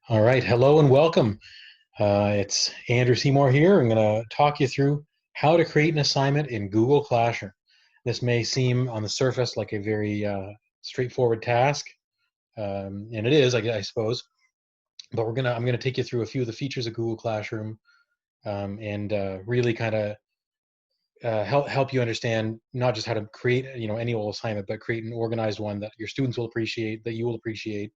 All right, hello and welcome. It's Andrew Seymour here. I'm going to talk you through how to create an assignment in Google Classroom. This may seem on the surface like a very straightforward task, and it is, I suppose. But I'm gonna take you through a few of the features of Google Classroom and really kind of help you understand not just how to create any old assignment, but create an organized one that your students will appreciate, that you will appreciate,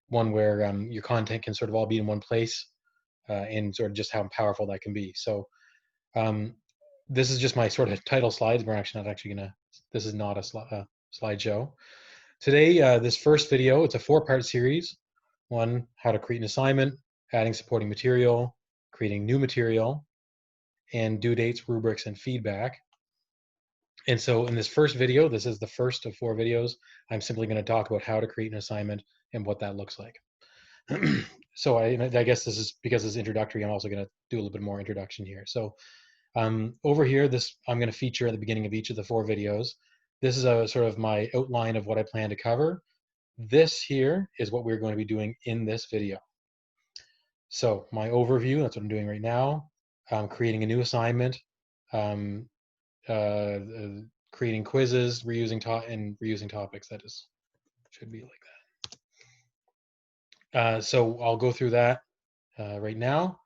one where your content can sort of all be in one place and sort of just how powerful that can be. So um, this is just my sort of title slides. We're actually not actually gonna. This is not a slideshow. Today, this first video, it's a four-part series. One, how to create an assignment, adding supporting material, creating new material, and due dates, rubrics, and feedback. And so in this first video, this is the first of four videos, I'm simply going to talk about how to create an assignment and what that looks like. So I guess this is because it's introductory. I'm also going to do a little bit more introduction here. So over here, I'm going to feature at the beginning of each of the four videos. This is a sort of my outline of what I plan to cover. This here is what we're going to be doing in this video. So my overview, that's what I'm doing right now. Creating a new assignment, um, uh, creating quizzes, reusing topics. That is should be like that. So I'll go through that right now.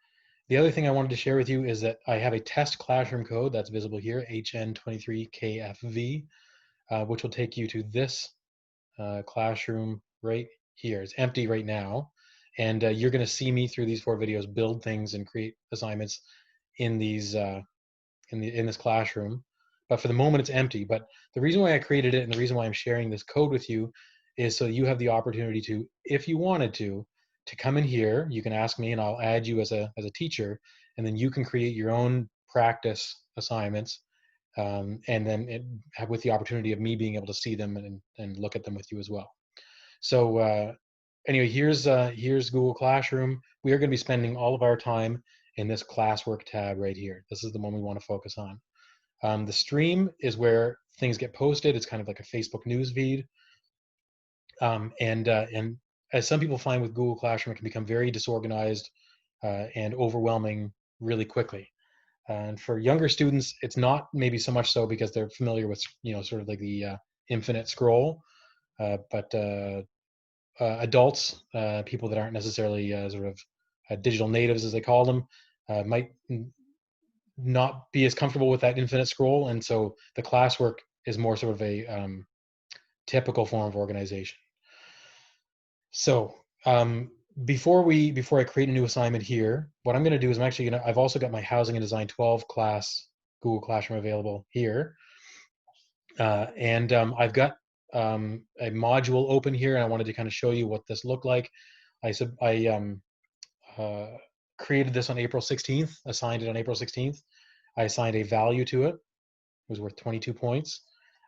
The other thing I wanted to share with you is that I have a test classroom code that's visible here, HN23KFV, which will take you to this classroom right here. It's empty right now, and you're going to see me through these four videos build things and create assignments in these in this classroom. But for the moment, it's empty. But the reason why I created it and the reason why I'm sharing this code with you is so you have the opportunity to, if you wanted to come in here. You can ask me, and I'll add you as a teacher, and then you can create your own practice assignments, and then have with the opportunity of me being able to see them and look at them with you as well. So anyway, here's Google Classroom. We are going to be spending all of our time in this classwork tab right here. This is the one we want to focus on. The stream is where things get posted. It's kind of like a Facebook news feed. And as some people find with Google Classroom, it can become very disorganized and overwhelming really quickly. And for younger students, it's not maybe so much so because they're familiar with sort of like the infinite scroll, but adults, people that aren't necessarily sort of digital natives as they call them, might not be as comfortable with that infinite scroll, and so the classwork is more sort of a typical form of organization. So before I create a new assignment here, what I'm going to do is I've also got my Housing and Design 12 class Google Classroom available here. And I've got a module open here, and I wanted to kind of show you what this looked like. I created this on April 16th, assigned it on April 16th. I assigned a value to it. It was worth 22 points.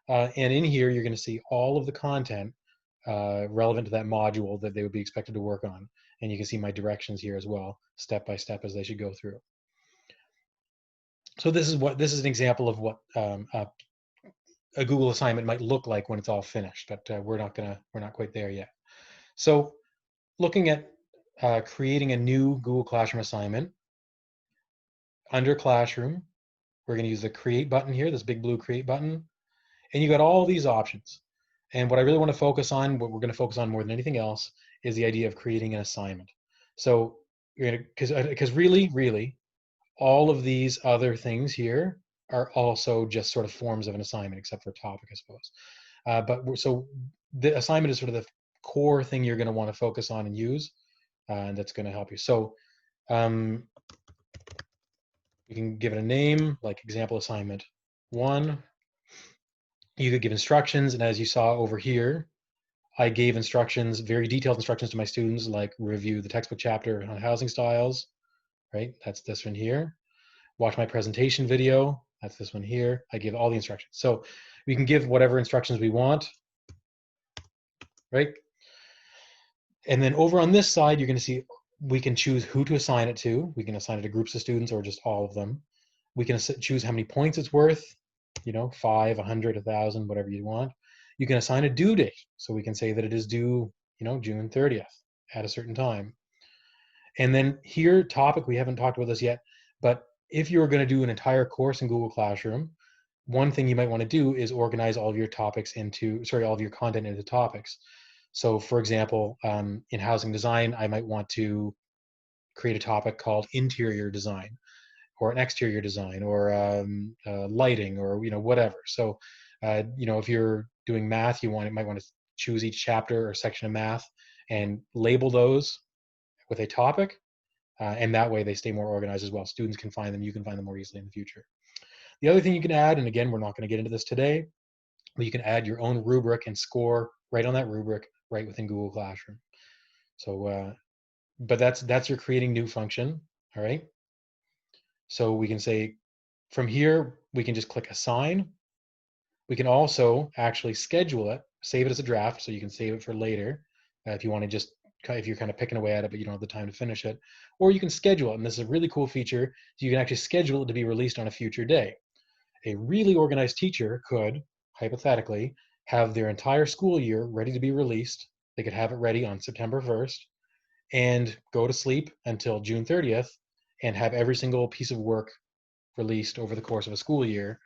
And in here, you're going to see all of the content relevant to that module that they would be expected to work on. And you can see my directions here as well, step by step, as they should go through. So this is an example of what a Google assignment might look like when it's all finished, but we're not quite there yet. So looking at creating a new Google Classroom assignment, under Classroom, we're going to use the Create button here, this big blue Create button, and you got all these options. And what I really want to focus on, what we're going to focus on more than anything else, is the idea of creating an assignment. So, because really, all of these other things here are also just sort of forms of an assignment, except for topic, I suppose. So the assignment is sort of the core thing you're going to want to focus on and use, and that's going to help you. So you can give it a name, like example assignment 1. You could give instructions, and as you saw over here, I gave instructions, very detailed instructions to my students, like review the textbook chapter on housing styles, right? That's this one here. Watch my presentation video. That's this one here. I give all the instructions. So we can give whatever instructions we want, right? And then over on this side, you're going to see we can choose who to assign it to. We can assign it to groups of students or just all of them. We can choose how many points it's worth, 5, 100, 1,000, whatever you want. You can assign a due date. So we can say that it is due, June 30th at a certain time. And then here, topic, we haven't talked about this yet, but if you're going to do an entire course in Google Classroom, one thing you might want to do is organize all of your topics into, sorry, all of your content into topics. So for example, in housing design, I might want to create a topic called interior design or an exterior design or lighting or, whatever. So, if you're doing math, might want to choose each chapter or section of math and label those with a topic. And that way they stay more organized as well. Students can find them, you can find them more easily in the future. The other thing you can add, and again, we're not going to get into this today, but you can add your own rubric and score right on that rubric right within Google Classroom. So, but that's your creating new function, all right? So we can say from here, we can just click assign. We can also actually schedule it, save it as a draft, so you can save it for later if you want to just, if you're kind of picking away at it, but you don't have the time to finish it. Or you can schedule it, and this is a really cool feature. So you can actually schedule it to be released on a future day. A really organized teacher could, hypothetically, have their entire school year ready to be released. They could have it ready on September 1st and go to sleep until June 30th and have every single piece of work released over the course of a school year.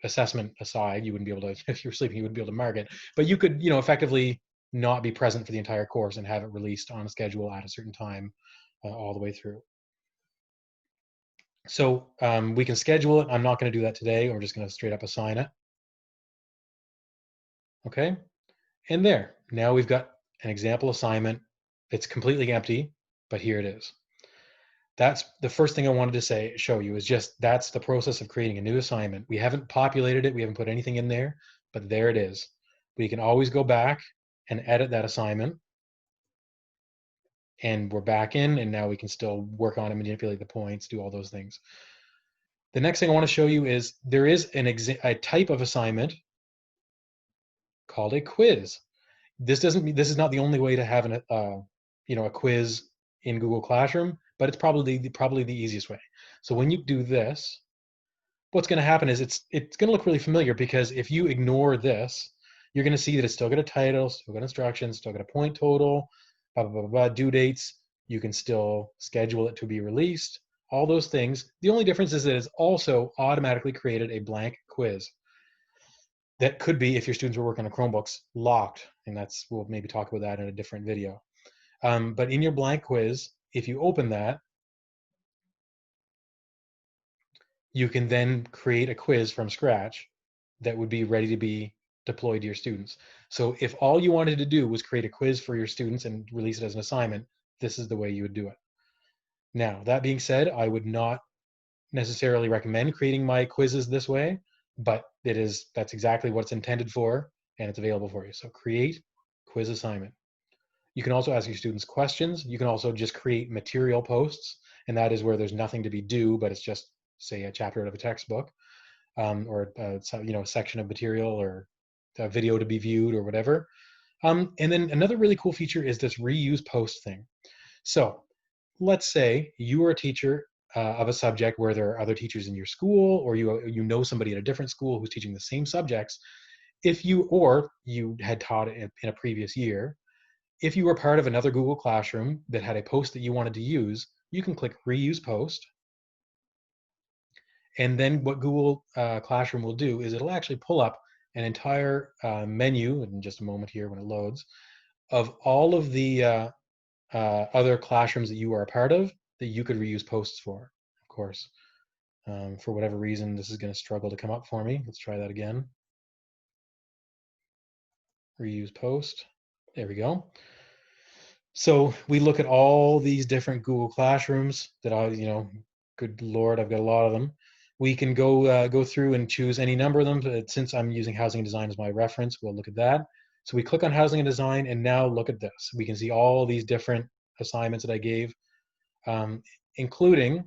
Assessment aside, you wouldn't be able to, if you were sleeping, you wouldn't be able to mark it, but you could, effectively not be present for the entire course and have it released on a schedule at a certain time all the way through. So we can schedule it. I'm not going to do that today. We're just going to straight up assign it. Okay. And there, now we've got an example assignment. It's completely empty, but here it is. That's the first thing I wanted to show you is just that's the process of creating a new assignment. We haven't populated it. We haven't put anything in there, but there it is. We can always go back and edit that assignment. And we're back in, and now we can still work on it, manipulate the points, do all those things. The next thing I want to show you is there is a type of assignment called a quiz. This is not the only way to have a quiz in Google Classroom, but it's probably the easiest way. So when you do this, what's going to happen is it's going to look really familiar, because if you ignore this, you're going to see that it's still got a title, still got instructions, still got a point total, blah, blah, blah, blah, due dates. You can still schedule it to be released, all those things. The only difference is that it's also automatically created a blank quiz that could be, if your students were working on Chromebooks, locked. And we'll maybe talk about that in a different video. But in your blank quiz, if you open that, you can then create a quiz from scratch that would be ready to be deployed to your students. So if all you wanted to do was create a quiz for your students and release it as an assignment, this is the way you would do it. Now, that being said, I would not necessarily recommend creating my quizzes this way, but that's exactly what it's intended for, and it's available for you. So create quiz assignment. You can also ask your students questions. You can also just create material posts, and that is where there's nothing to be due, but it's just, say, a chapter out of a textbook, or a section of material, or a video to be viewed, or whatever. And then another really cool feature is this reuse post thing. So let's say you are a teacher of a subject where there are other teachers in your school, or you know somebody at a different school who's teaching the same subjects. Or you had taught it in a previous year. If you were part of another Google Classroom that had a post that you wanted to use, you can click Reuse Post. And then what Google Classroom will do is it'll actually pull up an entire menu in just a moment here when it loads of all of the other classrooms that you are a part of that you could reuse posts for. Of course, for whatever reason, this is going to struggle to come up for me. Let's try that again. Reuse post. There we go. So we look at all these different Google Classrooms that good Lord, I've got a lot of them. We can go through and choose any number of them. But since I'm using housing and design as my reference, we'll look at that. So we click on housing and design, and now look at this. We can see all these different assignments that I gave, including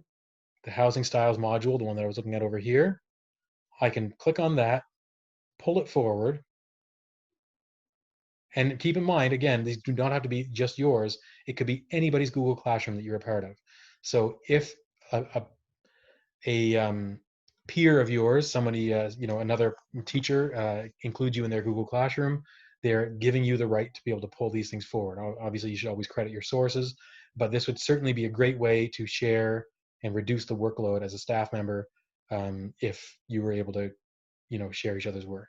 the housing styles module, the one that I was looking at over here. I can click on that, pull it forward, and keep in mind, again, these do not have to be just yours. It could be anybody's Google Classroom that you're a part of. So if a peer of yours, somebody, another teacher includes you in their Google Classroom, they're giving you the right to be able to pull these things forward. Obviously, you should always credit your sources, but this would certainly be a great way to share and reduce the workload as a staff member if you were able to, share each other's work.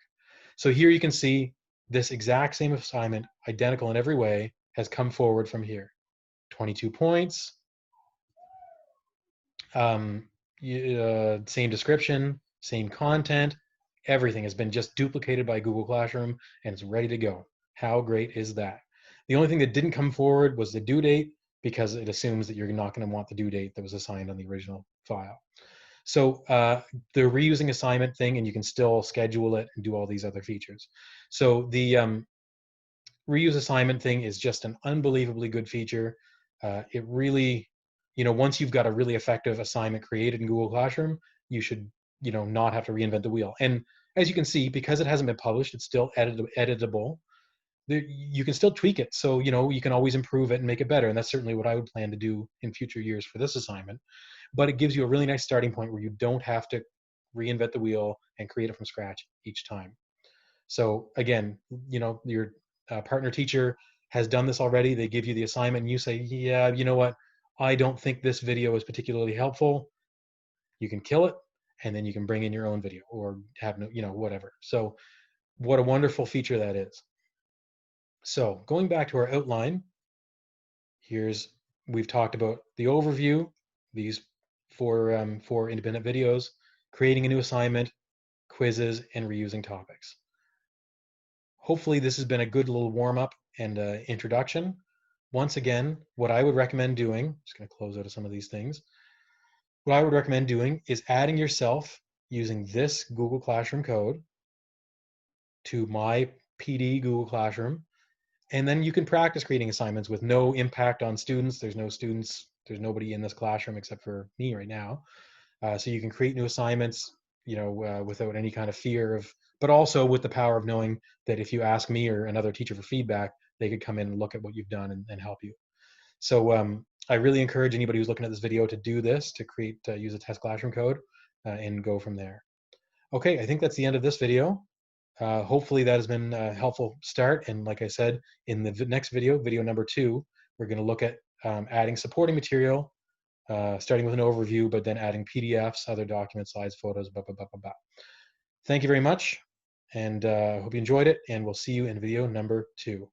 So here you can see this exact same assignment, identical in every way, has come forward from here. 22 points, same description, same content, everything has been just duplicated by Google Classroom and it's ready to go. How great is that? The only thing that didn't come forward was the due date, because it assumes that you're not going to want the due date that was assigned on the original file. So the reusing assignment thing, and you can still schedule it and do all these other features. So the reuse assignment thing is just an unbelievably good feature. It really, once you've got a really effective assignment created in Google Classroom, you should, not have to reinvent the wheel. And as you can see, because it hasn't been published, it's still editable. You can still tweak it. So, you can always improve it and make it better. And that's certainly what I would plan to do in future years for this assignment. But it gives you a really nice starting point where you don't have to reinvent the wheel and create it from scratch each time. So again, your partner teacher has done this already. They give you the assignment and you say, yeah, you know what? I don't think this video is particularly helpful. You can kill it and then you can bring in your own video or have no, whatever. So what a wonderful feature that is. So going back to our outline, we've talked about the overview, these four independent videos, creating a new assignment, quizzes, and reusing topics. Hopefully this has been a good little warm-up and introduction. Once again, what I would recommend doing, just going to close out of some of these things, what I would recommend doing is adding yourself using this Google Classroom code to my PD Google Classroom, and then you can practice creating assignments with no impact on students. There's no students, there's nobody in this classroom except for me right now. So you can create new assignments, without any kind of fear of, but also with the power of knowing that if you ask me or another teacher for feedback, they could come in and look at what you've done and help you. So I really encourage anybody who's looking at this video to do this, to use a test classroom code and go from there. Okay, I think that's the end of this video. Hopefully that has been a helpful start. And like I said, in the next video, video number 2, we're going to look at adding supporting material, starting with an overview, but then adding PDFs, other documents, slides, photos, blah, blah, blah, blah, blah. Thank you very much, and hope you enjoyed it, and we'll see you in video number 2.